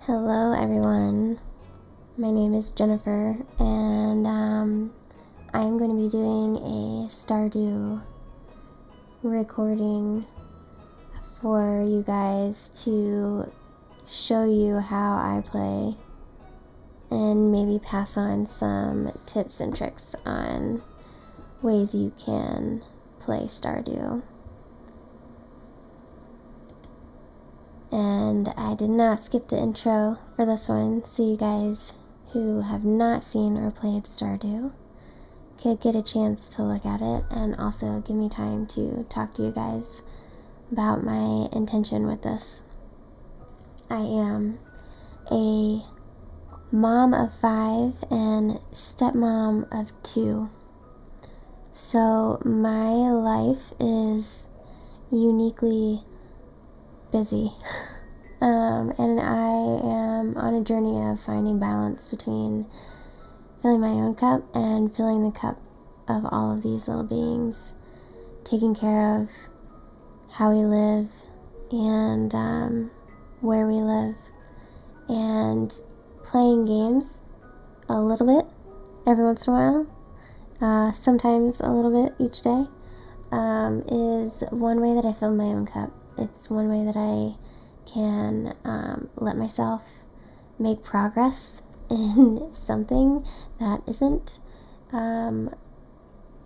Hello everyone, my name is Jennifer and I'm going to be doing a Stardew recording for you guys to show you how I play and maybe pass on some tips and tricks on ways you can play Stardew. And I did not skip the intro for this one, so you guys who have not seen or played Stardew could get a chance to look at it and also give me time to talk to you guys about my intention with this. I am a mom of 5 and stepmom of 2, so my life is uniquely busy. And I am on a journey of finding balance between filling my own cup and filling the cup of all of these little beings, taking care of how we live and where we live, and playing games a little bit every once in a while, sometimes a little bit each day, is one way that I fill my own cup. It's one way that I can let myself make progress in something that isn't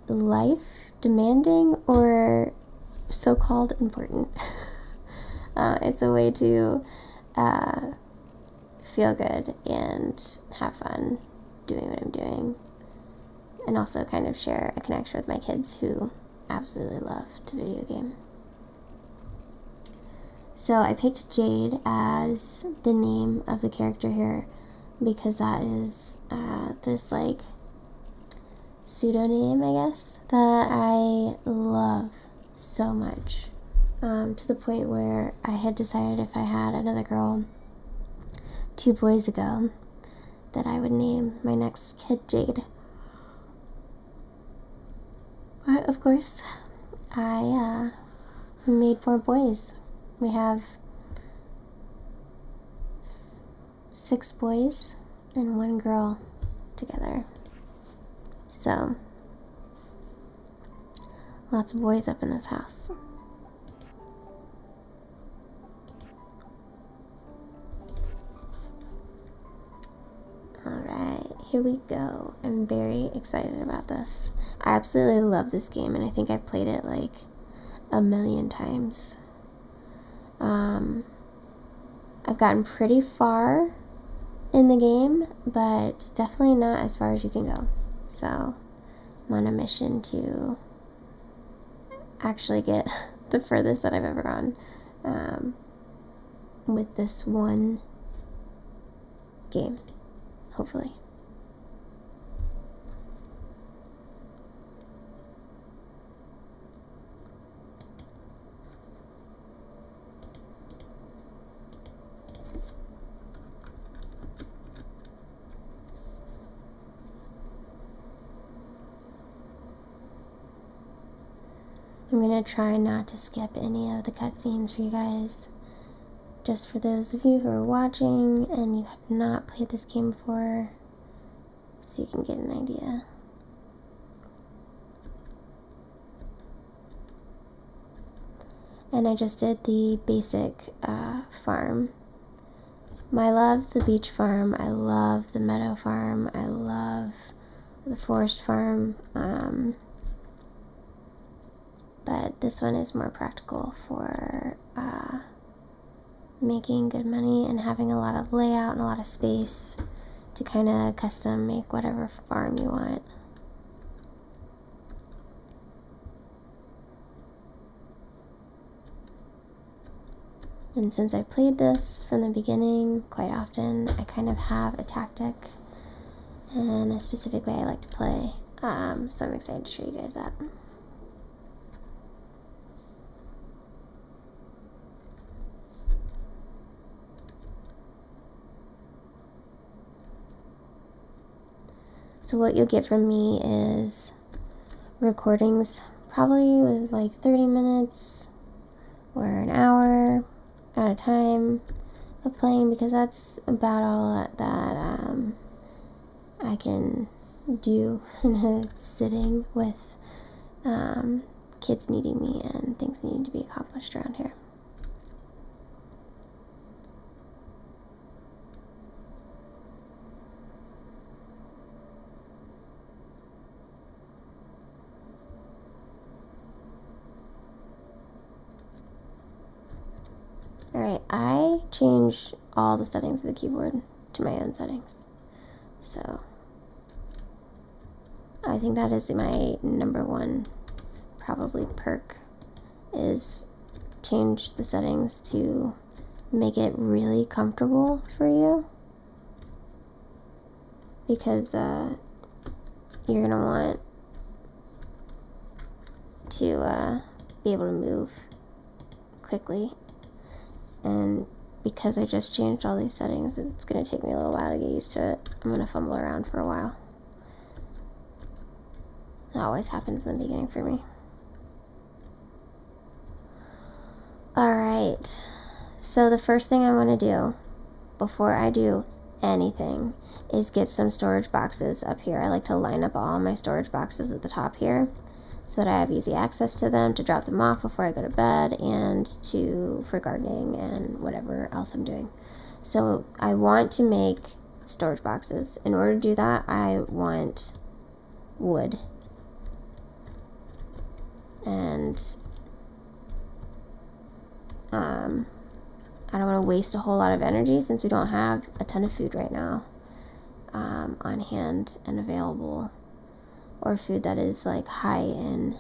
life demanding or so-called important. It's a way to feel good and have fun doing what I'm doing, and also kind of share a connection with my kids who absolutely love to video game. So I picked Jade as the name of the character here because that is this like pseudonym, I guess, that I love so much, to the point where I had decided if I had another girl 2 boys ago that I would name my next kid Jade. But of course I made 4 boys. We have 6 boys and 1 girl together. So, lots of boys up in this house. Alright, here we go. I'm very excited about this. I absolutely love this game, and I think I've played it like a million times. I've gotten pretty far in the game, but definitely not as far as you can go. So I'm on a mission to actually get the furthest that I've ever gone with this one game, hopefully. I'm going to try not to skip any of the cutscenes for you guys, just for those of you who are watching and you have not played this game before, so you can get an idea. And I just did the basic farm. I love the beach farm, I love the meadow farm, I love the forest farm, but this one is more practical for making good money and having a lot of layout and a lot of space to kind of custom make whatever farm you want. And since I've played this from the beginning quite often, I kind of have a tactic and a specific way I like to play, so I'm excited to show you guys that. So what you'll get from me is recordings probably with like 30 minutes or an hour at a time, of playing, because that's about all that I can do in a sitting with kids needing me and things needing to be accomplished around here. Alright, I changed all the settings of the keyboard to my own settings. So, I think that is my number one, probably, perk, is change the settings to make it really comfortable for you. Because you're going to want to be able to move quickly. And because I just changed all these settings, it's going to take me a little while to get used to it. I'm going to fumble around for a while. That always happens in the beginning for me. Alright, so the first thing I want to do before I do anything is get some storage boxes up here. I like to line up all my storage boxes at the top here, so that I have easy access to them, to drop them off before I go to bed, and for gardening and whatever else I'm doing. So I want to make storage boxes. In order to do that, I want wood. And I don't want to waste a whole lot of energy, since we don't have a ton of food right now on hand and available, or food that is like high in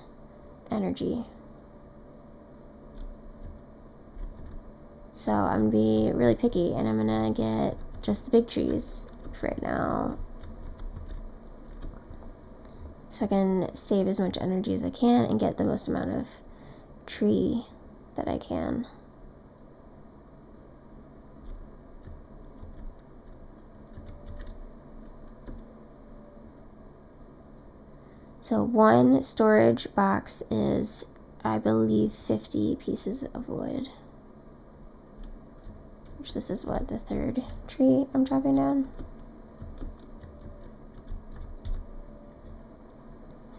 energy. So I'm gonna be really picky, and I'm gonna get just the big trees for right now, so I can save as much energy as I can and get the most amount of tree that I can. So one storage box is, I believe, 50 pieces of wood. Which, this is what, the third tree I'm chopping down?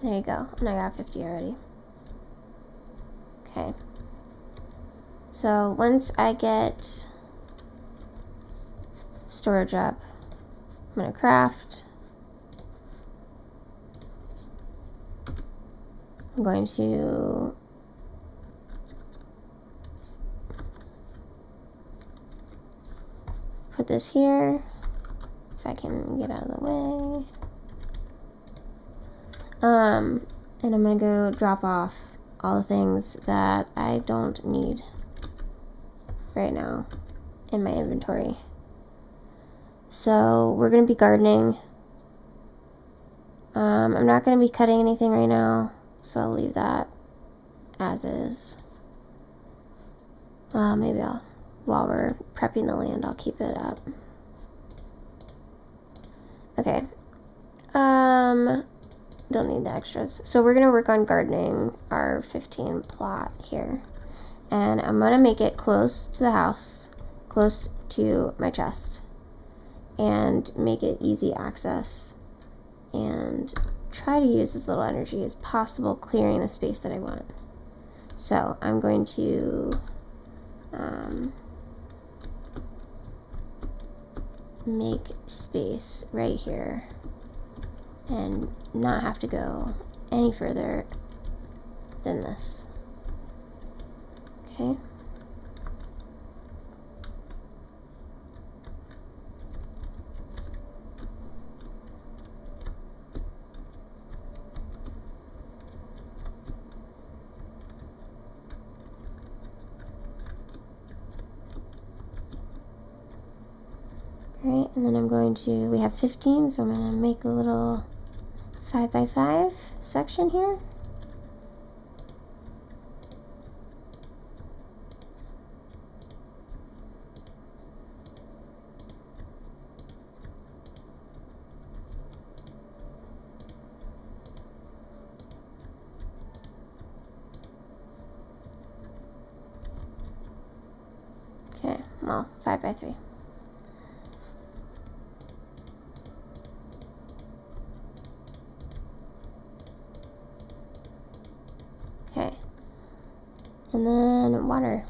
There you go, and I got 50 already. Okay. So once I get storage up, I'm gonna craft. I'm going to put this here, if I can get out of the way. And I'm gonna go drop off all the things that I don't need right now in my inventory. So we're gonna be gardening. I'm not gonna be cutting anything right now, so I'll leave that as is. Maybe while we're prepping the land, I'll keep it up. Okay. Don't need the extras. So we're gonna work on gardening our 15 plot here. And I'm gonna make it close to the house, close to my chest, and make it easy access, and try to use as little energy as possible clearing the space that I want. So I'm going to make space right here and not have to go any further than this. Okay. Alright, and then I'm going to, we have 15, so I'm going to make a little 5x5 section here. well, 5 by 3. Okay. And then water.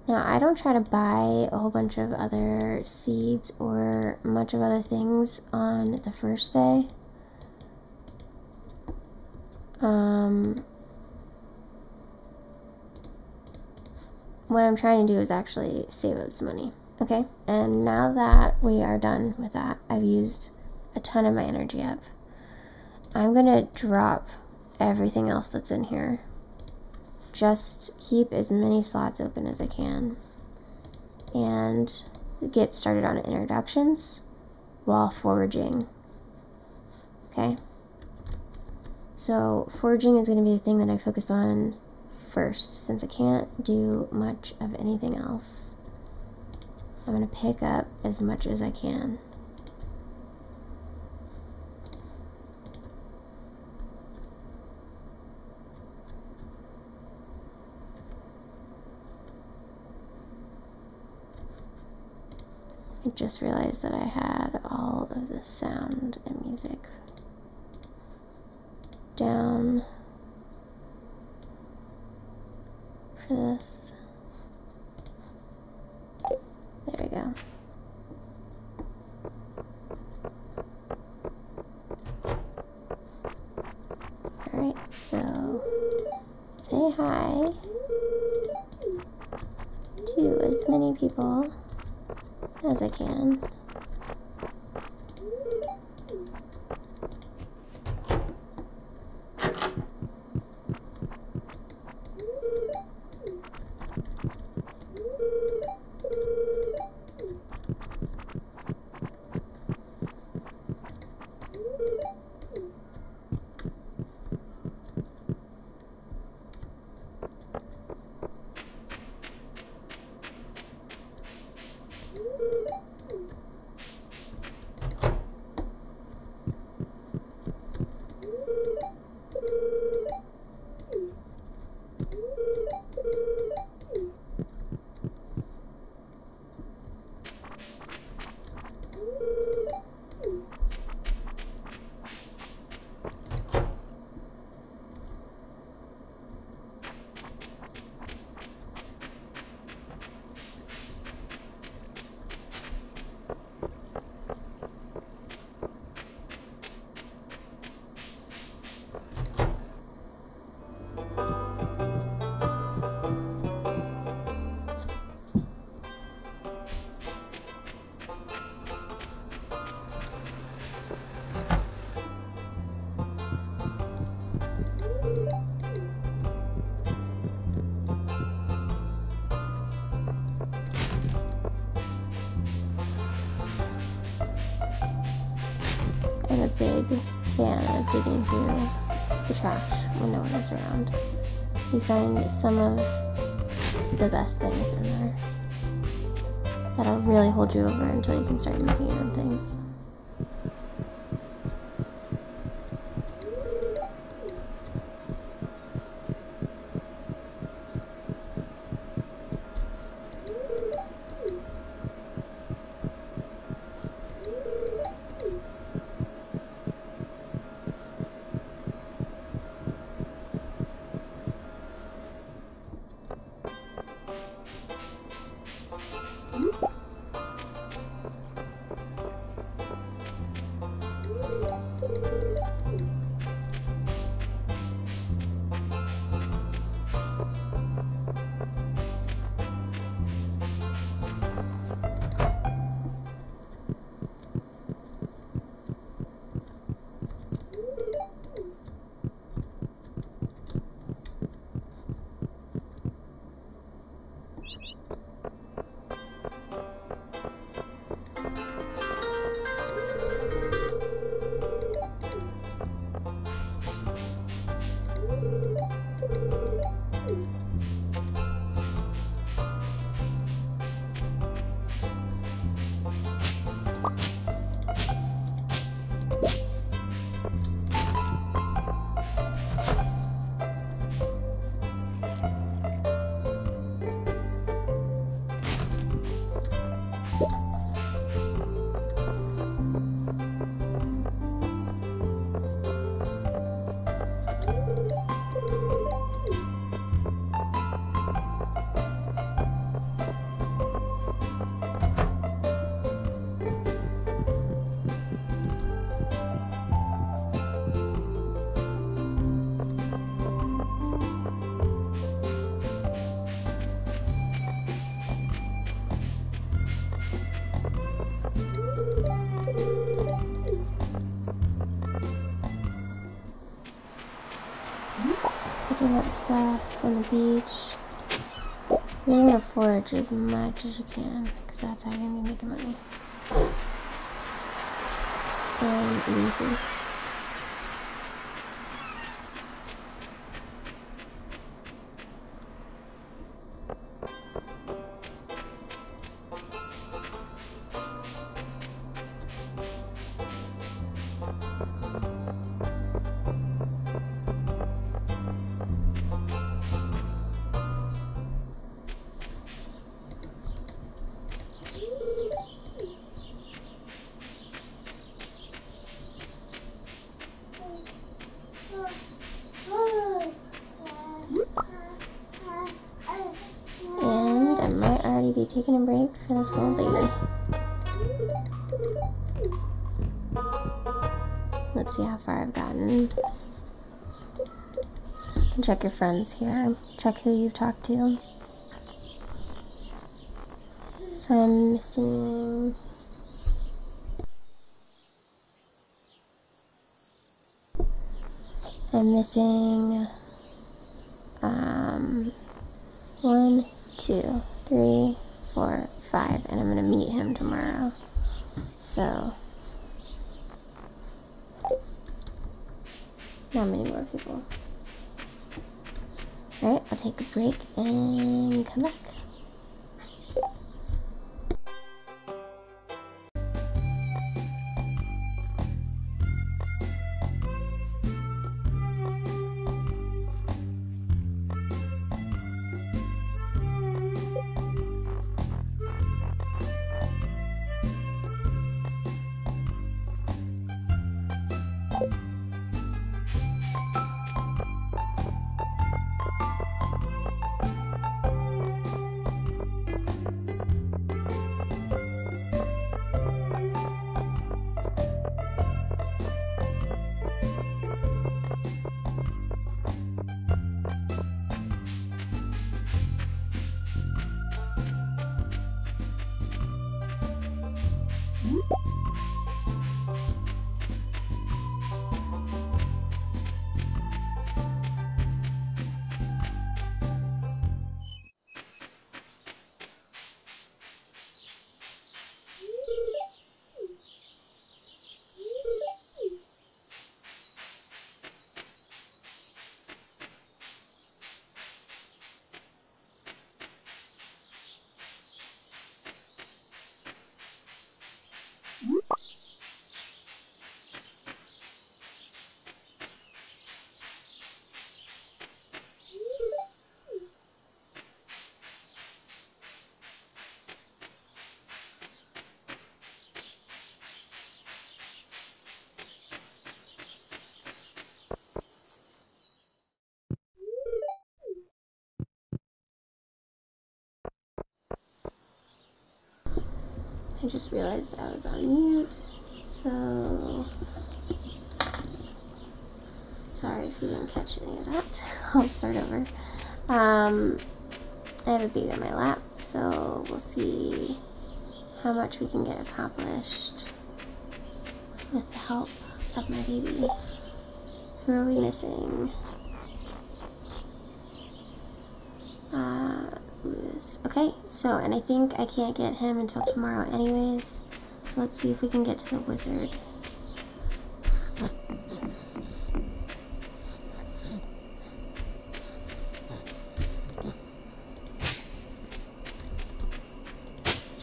Now, I don't try to buy a whole bunch of other seeds or much of other things on the first day. What I'm trying to do is actually save up some money. Okay, and now that we are done with that, I've used a ton of my energy up. I'm gonna drop everything else that's in here. Just keep as many slots open as I can and get started on introductions while foraging. Okay, so foraging is going to be the thing that I focus on first, since I can't do much of anything else. I'm going to pick up as much as I can. I just realized that I had all of the sound and music down for this. There we go. Alright, so say hi to as many people as I can. I'm a big fan of digging through the trash when no one is around. You find some of the best things in there that'll really hold you over until you can start making your own things. up stuff from the beach. Really want to forage as much as you can, because that's how you're going to be making money. And leafy. Be taking a break for this little baby. Let's see how far I've gotten. You can check your friends here. Check who you've talked to. So I'm missing... I'm missing 1, 2, 3, 4, 5, and I'm gonna meet him tomorrow. So not many more people. Alright, I'll take a break and come back. I just realized I was on mute, so sorry if you didn't catch any of that. I'll start over. I have a baby on my lap, so we'll see how much we can get accomplished with the help of my baby. Who are we missing? Okay, so, and I think I can't get him until tomorrow anyways, so let's see if we can get to the wizard.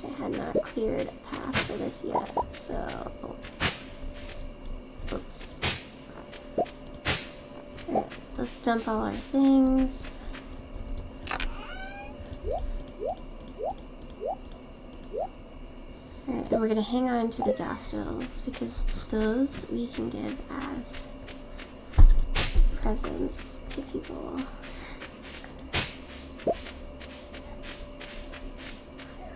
I had not cleared a path for this yet, so, oops. Alright, let's dump all our things. Alright, and we're going to hang on to the daffodils because those we can give as presents to people.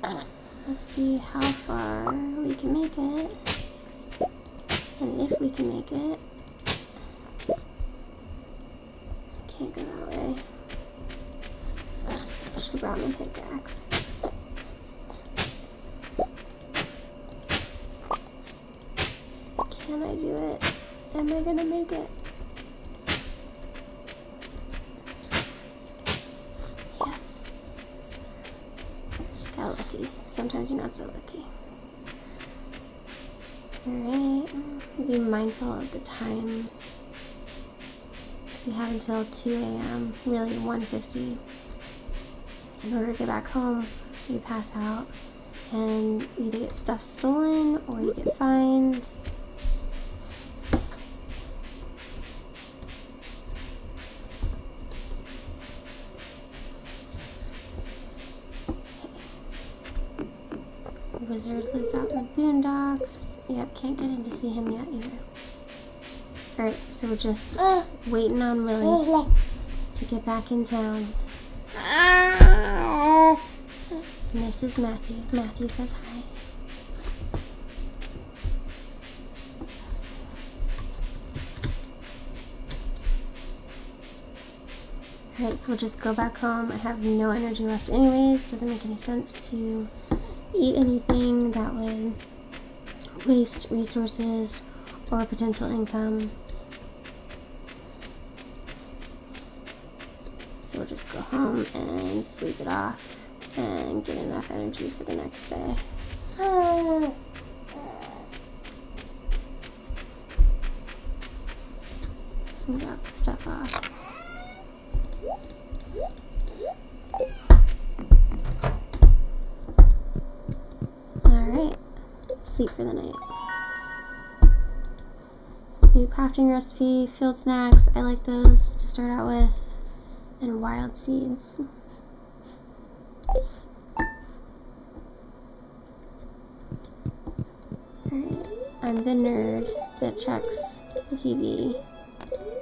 Let's see how far we can make it, and if we can make it. Can't go that way. I should have brought my pickaxe. Can I do it? Am I gonna make it? sometimes you're not so lucky. Alright, be mindful of the time. So we have until 2 a.m., really 1:50. In order to get back home, you pass out and either get stuff stolen or you get fined. The wizard lives out in the boondocks. Yep, can't get in to see him yet either. Alright, so we're just waiting on Willie to get back in town. And this is Matthew. Matthew says hi. Alright, so we'll just go back home. I have no energy left anyways. Doesn't make any sense to eat anything that would waste resources or potential income. So we'll just go home and sleep it off and get enough energy for the next day. And drop the stuff off. Alright, sleep for the night. New crafting recipe, field snacks, I like those to start out with, and wild seeds. Alright, I'm the nerd that checks the TV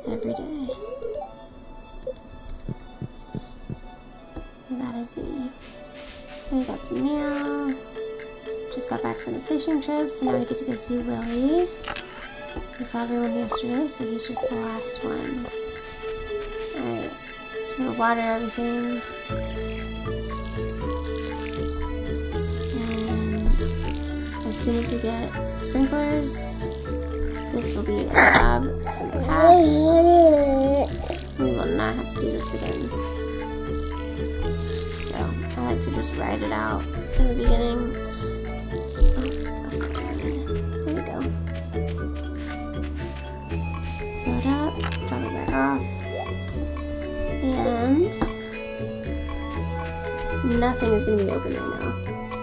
every day. And that is me. I got some mail. Just got back from the fishing trip, so now I get to go see Willie. We saw everyone yesterday, so he's just the last one. Alright, so we're gonna water everything. And as soon as we get sprinklers, this will be a job in the past. We will not have to do this again. So I like to just ride it out in the beginning. Off, and nothing is going to be open right now.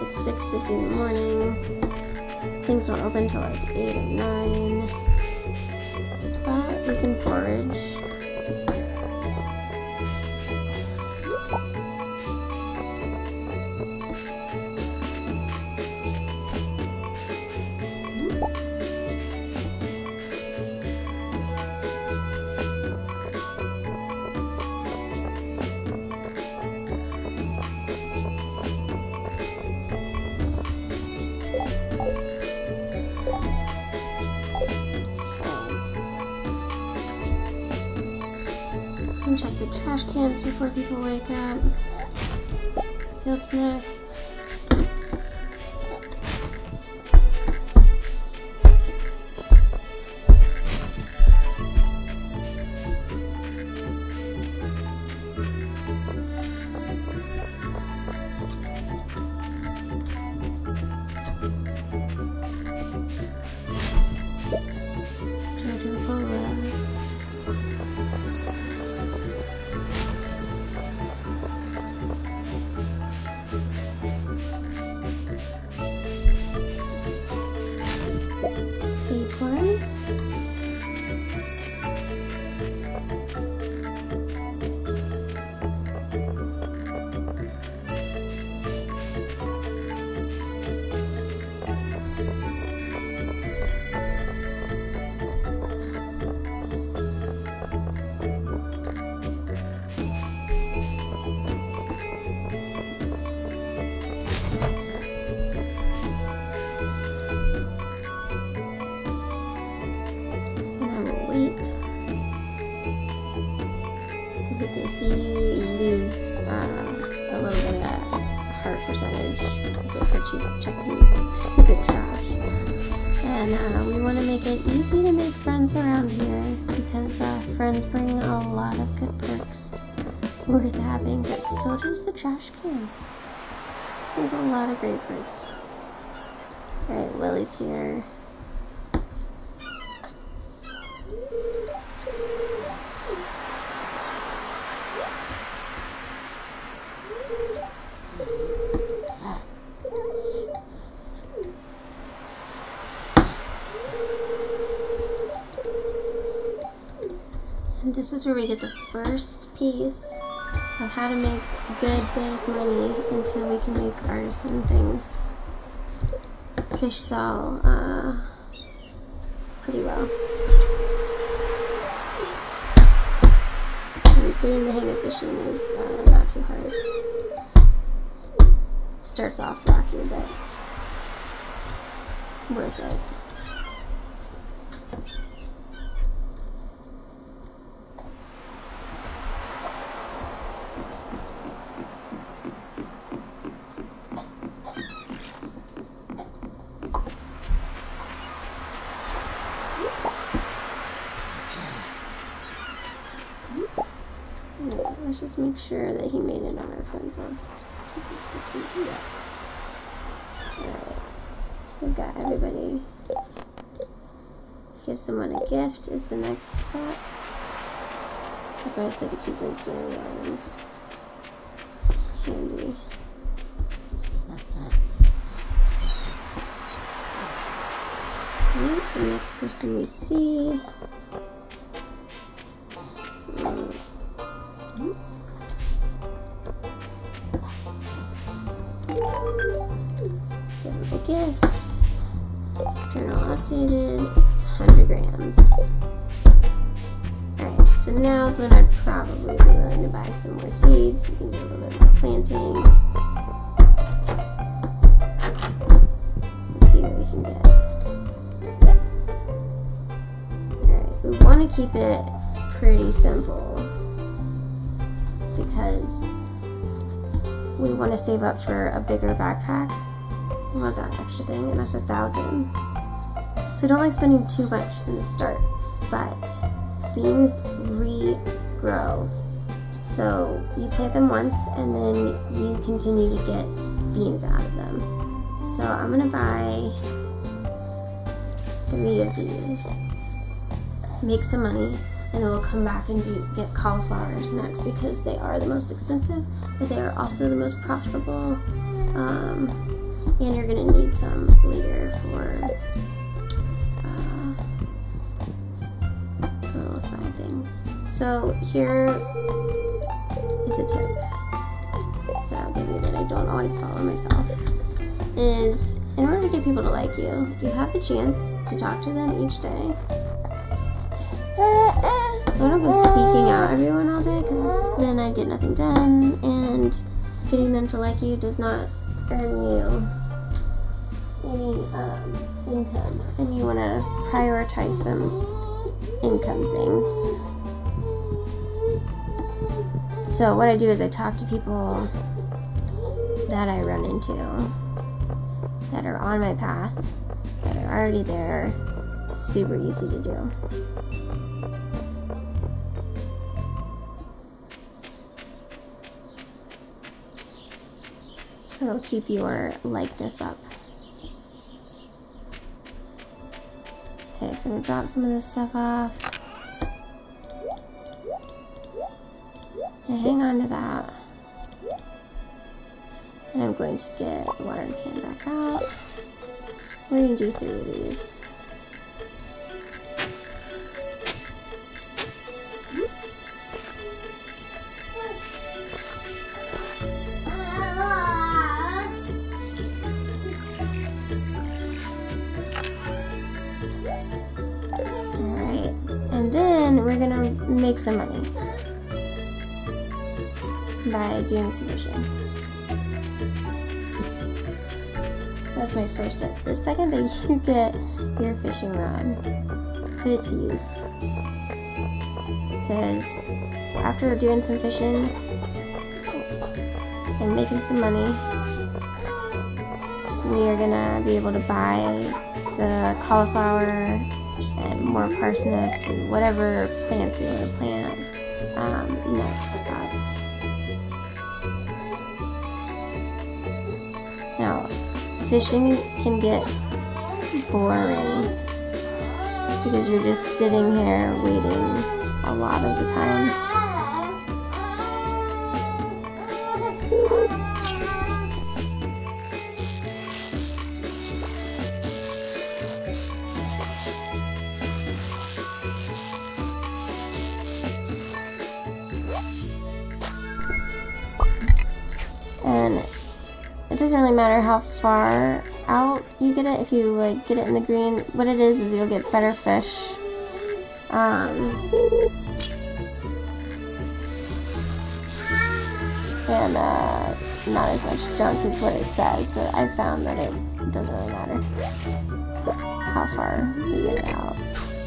It's 6:50 in the morning. Things don't open until like 8 or 9, but we can forage. Check the trash cans before people wake up. Field snack. If they see you, you lose a little bit of heart percentage if you checking the trash. And we want to make it easy to make friends around here because friends bring a lot of good perks worth having, but so does the trash can. There's a lot of grapefruits. Alright, Lily's here. And this is where we get the first piece of how to make good big money until we can make artisan things. Fish sell pretty well. And getting the hang of fishing is not too hard. It starts off rocky, but worth it. Let's just make sure that he made it on our friends list. Yeah. Alright. So we've got everybody. Give someone a gift is the next step. That's why I said to keep those dandelions handy. Alright, so the next person we see. Give him a gift. Journal updated. 100 grams. Alright, so now's when I'd probably be willing to buy some more seeds. We can do a little bit more planting. Let's see what we can get. Alright, we want to keep it pretty simple because we want to save up for a bigger backpack. We want that extra thing, and that's 1,000. So I don't like spending too much in the start, but beans regrow. So you plant them once, and then you continue to get beans out of them. So I'm gonna buy 3 of these, make some money, and then we'll come back and get cauliflowers next because they are the most expensive, but they are also the most profitable. And you're gonna need some later for little side things. So here is a tip that I'll give you that I don't always follow myself. Is in order to get people to like you, you have the chance to talk to them each day. I don't go seeking out everyone all day because then I get nothing done, and getting them to like you does not earn you any income, and you want to prioritize some income things. So what I do is I talk to people that I run into that are on my path, that are already there. Super easy to do. It'll keep your likeness up. Okay, so I'm gonna drop some of this stuff off. And hang on to that. And I'm going to get the watering can back out. We're gonna do 3 of these. We're gonna make some money by doing some fishing. That's my first tip. The second that you get your fishing rod, put it to use. Because after doing some fishing and making some money, we are gonna be able to buy the cauliflower and more parsnips and whatever plants we want to plant next up. Now, fishing can get boring because you're just sitting here waiting a lot of the time. And it doesn't really matter how far out you get it. If you like get it in the green, what it is you'll get better fish. And not as much junk is what it says, but I found that it doesn't really matter how far you get it out,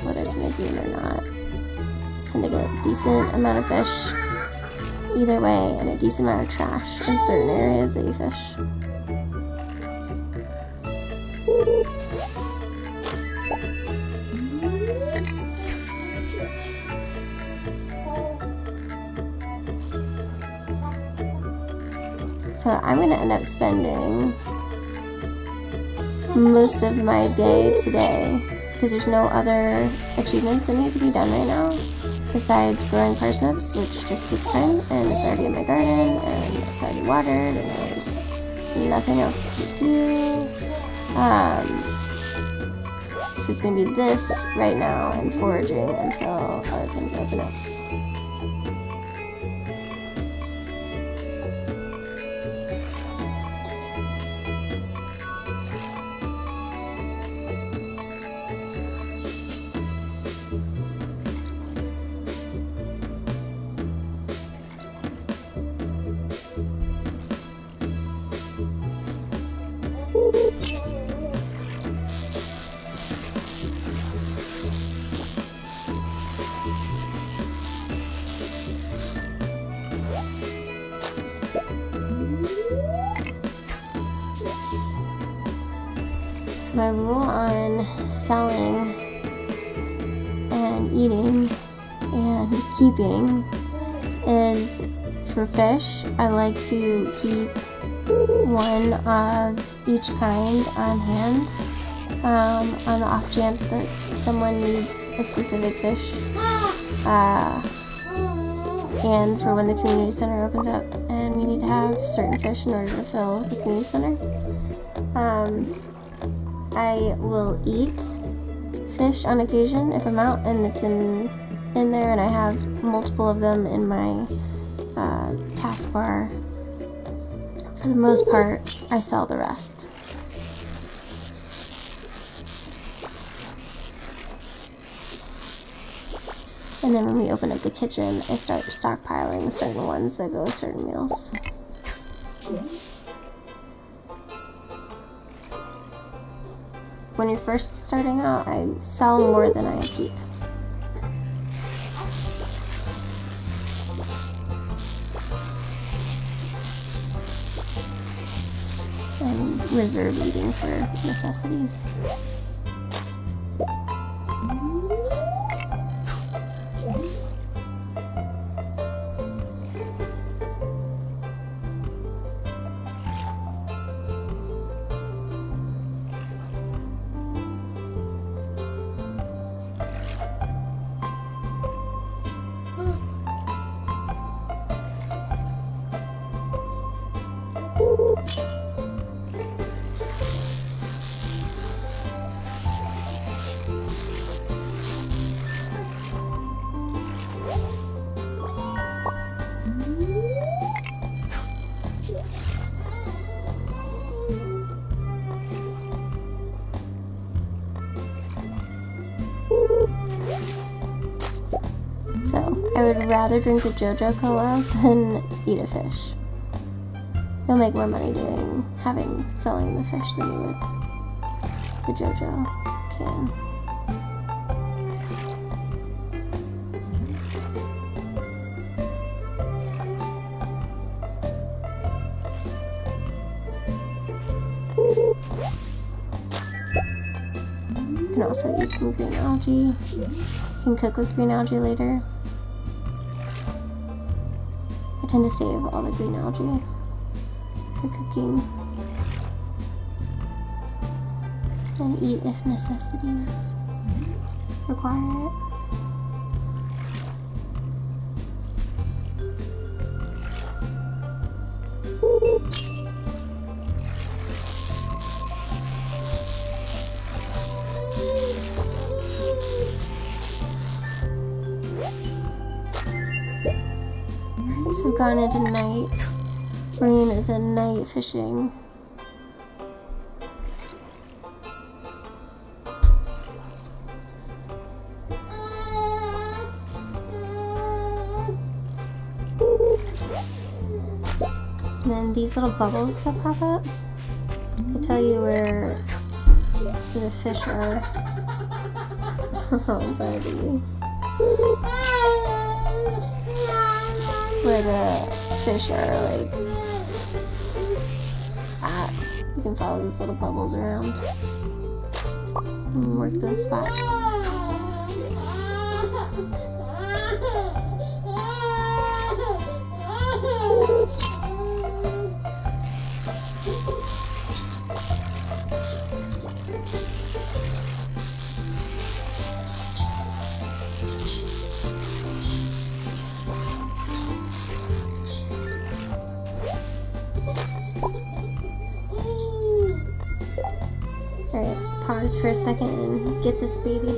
whether it's in the green or not. You tend to get a decent amount of fish either way, and a decent amount of trash in certain areas that you fish. So I'm going to end up spending most of my day today, because there's no other achievements that need to be done right now besides growing parsnips, which just takes time, and it's already in my garden, and it's already watered, and there's nothing else to do. So it's going to be this right now and foraging until other things open up. My rule on selling and eating and keeping is, for fish, I like to keep one of each kind on hand, on the off chance that someone needs a specific fish, and for when the community center opens up and we need to have certain fish in order to fill the community center. I will eat fish on occasion if I'm out and it's in there and I have multiple of them in my taskbar. For the most part, I sell the rest. And then when we open up the kitchen, I start stockpiling certain ones that go with certain meals. When you're first starting out, I sell more than I keep. And reserve eating for necessities. So, I would rather drink the JoJo Cola than eat a fish. You'll make more money selling the fish than you would the JoJo can. You can also eat some green algae. You can cook with green algae later. I tend to save all the green algae for cooking. and eat if necessities require it. So we've gone into night. Rain is at night fishing. And then these little bubbles that pop up, they tell you where the fish are. Oh, buddy. Where the fish are, like, at. You can follow these little bubbles around and work those spots. Alright, pause for a second and get this baby.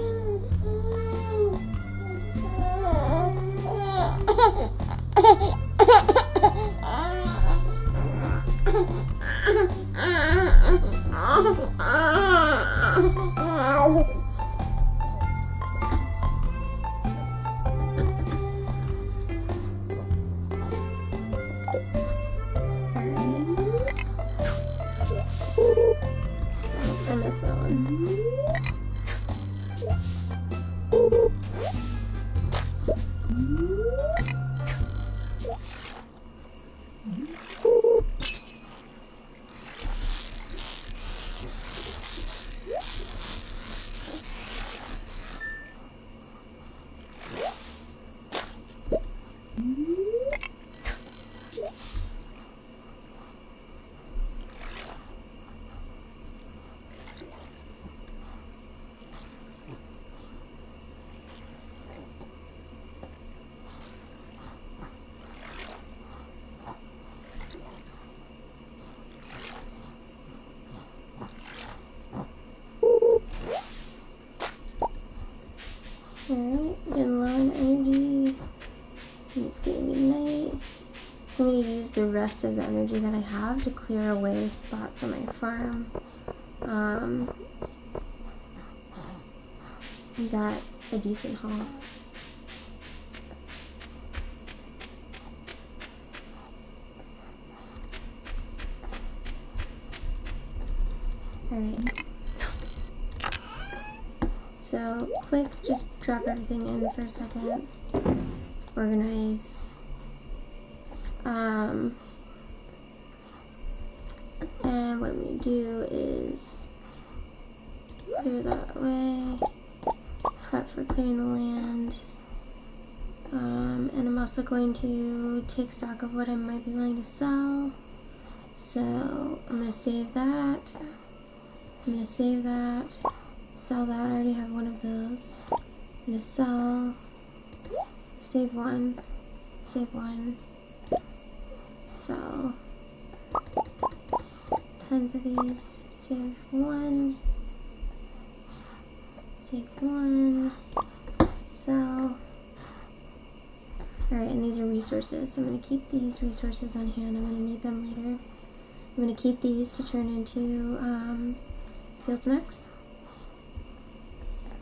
I missed that one. Alright, getting low on energy, and it's getting night. So I'm going to use the rest of the energy that I have to clear away spots on my farm. We got a decent haul. Alright. So, quick, just drop everything in for a second. Organize. And what I'm going to do is clear that away, prep for clearing the land, and I'm also going to take stock of what I might be willing to sell. So I'm going to save that, I'm going to save that, sell that, I already have one of those. I'm going to sell, save one, sell. Tons of these, save one, sell. Alright, and these are resources, so I'm going to keep these resources on hand. I'm going to need them later. I'm going to keep these to turn into field snacks.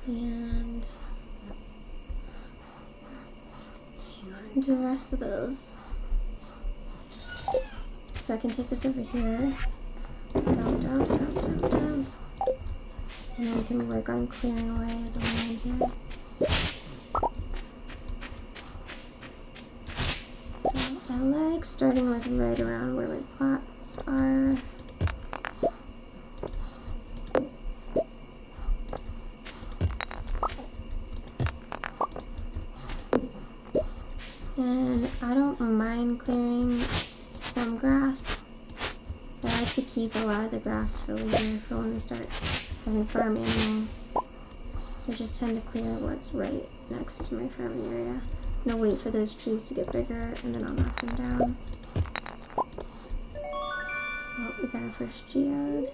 And hang on to the rest of those. So I can take this over here. Dump. And then we can work on clearing away the land here. So I like starting with right around where my plots are. And I don't mind clearing some grass. I like to keep a lot of the grass for later, for when we start having farm animals. So I just tend to clear what's right next to my farming area. I'm gonna wait for those trees to get bigger and then I'll knock them down. Oh, we got our first geode.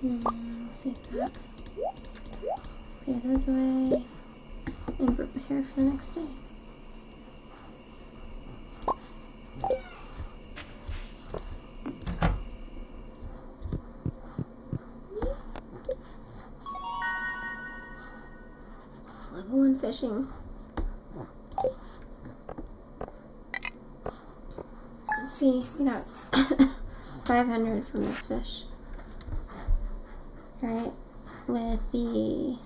We'll save that. Clear those away and prepare for the next day. Level 1 fishing. Let's see, we got 500 from this fish. Right, with the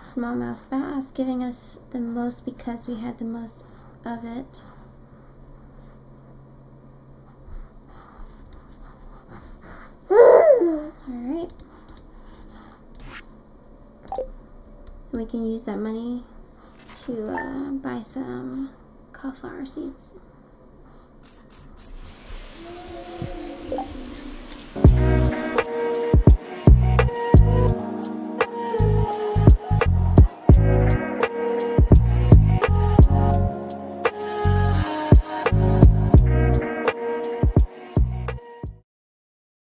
smallmouth bass giving us the most because we had the most of it. Alright. We can use that money to buy some cauliflower seeds.